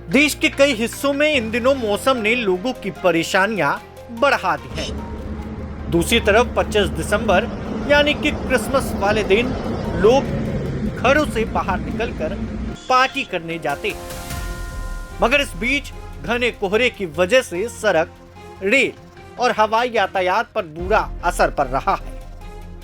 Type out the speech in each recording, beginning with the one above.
देश के कई हिस्सों में इन दिनों मौसम ने लोगों की परेशानियां बढ़ा दी हैं। दूसरी तरफ 25 दिसंबर यानी कि क्रिसमस वाले दिन लोग घरों से बाहर निकलकर पार्टी करने जाते हैं। मगर इस बीच घने कोहरे की वजह से सड़क, रेल और हवाई यातायात पर बुरा असर पड़ रहा है।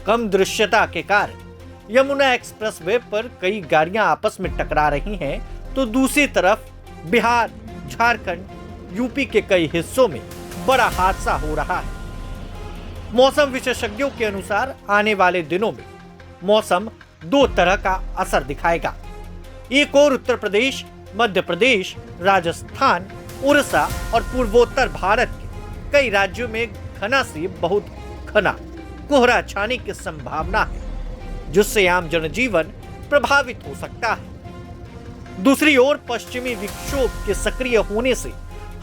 कम दृश्यता के कारण यमुना एक्सप्रेसवे पर कई गाड़ियां आपस में टकरा रही हैं, तो दूसरी तरफ बिहार, झारखंड, यूपी के कई हिस्सों में बड़ा हादसा हो रहा है। मौसम विशेषज्ञों के अनुसार आने वाले दिनों में मौसम दो तरह का असर दिखाएगा। एक और उत्तर प्रदेश, मध्य प्रदेश, राजस्थान, उड़ीसा और पूर्वोत्तर भारत के कई राज्यों में घना से बहुत घना कोहरा छाने की संभावना है, जिससे आम जनजीवन प्रभावित हो सकता है। दूसरी ओर पश्चिमी विक्षोभ के सक्रिय होने से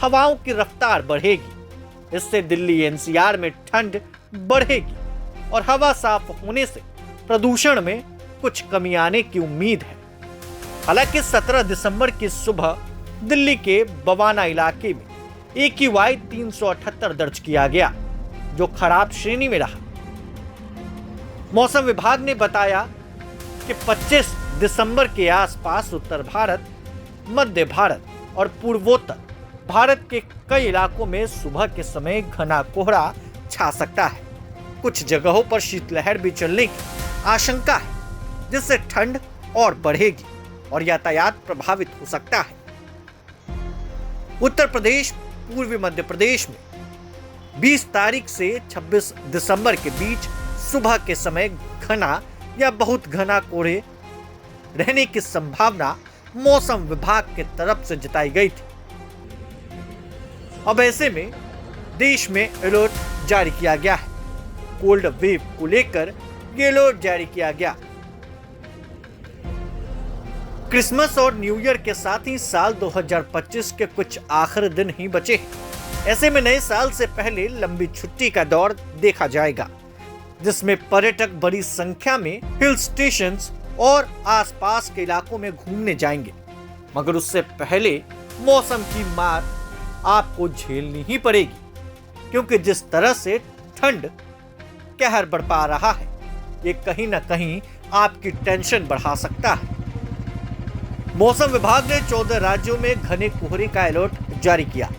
हवाओं की रफ्तार बढ़ेगी। इससे दिल्ली एनसीआर में ठंड बढ़ेगी और हवा साफ होने से प्रदूषण में कुछ कमी आने की उम्मीद है। हालांकि 17 दिसंबर की सुबह दिल्ली के बवाना इलाके में AQI 378 दर्ज किया गया, जो खराब श्रेणी में रहा। मौसम विभाग ने बताया कि 25 दिसंबर के आसपास उत्तर भारत, मध्य भारत और पूर्वोत्तर भारत के कई इलाकों में सुबह के समय घना कोहरा छा सकता है। कुछ जगहों पर शीतलहर भी चलने की आशंका है, जिससे ठंड और बढ़ेगी और यातायात प्रभावित हो सकता है। उत्तर प्रदेश, पूर्वी मध्य प्रदेश में 20 तारीख से 26 दिसंबर के बीच सुबह के समय घना या बहुत घना कोहरे रहने की संभावना मौसम विभाग की तरफ से जताई गई थी। अब ऐसे में देश में अलर्ट जारी किया गया है। कोल्ड वेव को लेकर ये अलर्ट जारी किया गया। क्रिसमस और न्यू ईयर के साथ ही साल 2025 के कुछ आखिरी दिन ही बचे हैं। ऐसे में नए साल से पहले लंबी छुट्टी का दौर देखा जाएगा, जिसमें पर्यटक बड़ी संख्या में हिल स्टेशंस और आसपास के इलाकों में घूमने जाएंगे। मगर उससे पहले मौसम की मार आपको झेलनी ही पड़ेगी, क्योंकि जिस तरह से ठंड कहर बरपा रहा है, ये कहीं ना कहीं आपकी टेंशन बढ़ा सकता है। मौसम विभाग ने 14 राज्यों में घने कोहरे का अलर्ट जारी किया।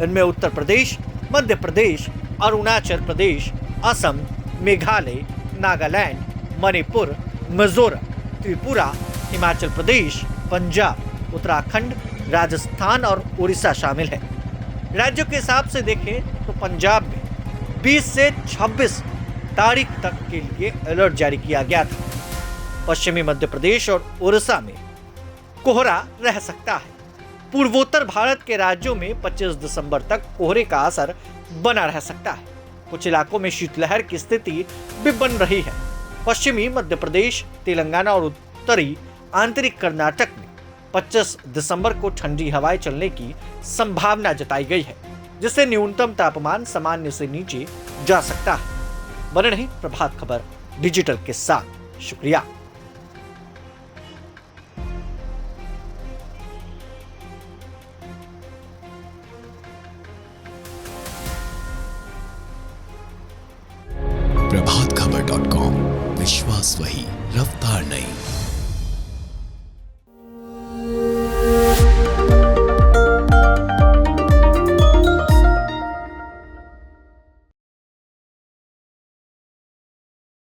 इनमें उत्तर प्रदेश, मध्य प्रदेश, अरुणाचल प्रदेश, असम, मेघालय, नागालैंड, मणिपुर, मिजोरम, त्रिपुरा, हिमाचल प्रदेश, पंजाब, उत्तराखंड, राजस्थान और उड़ीसा शामिल है। राज्यों के हिसाब से देखें तो पंजाब में 20 से 26 तारीख तक के लिए अलर्ट जारी किया गया था। पश्चिमी मध्य प्रदेश और उड़ीसा में कोहरा रह सकता है। पूर्वोत्तर भारत के राज्यों में 25 दिसंबर तक कोहरे का असर बना रह सकता है। कुछ इलाकों में शीतलहर की स्थिति भी बन रही है। पश्चिमी मध्य प्रदेश, तेलंगाना और उत्तरी आंतरिक कर्नाटक में 25 दिसंबर को ठंडी हवाएं चलने की संभावना जताई गई है, जिससे न्यूनतम तापमान सामान्य से नीचे जा सकता है। बने रहें प्रभात खबर डिजिटल के साथ। शुक्रिया। प्रभातखबर.com, विश्वास वही, रफ्तार नहीं।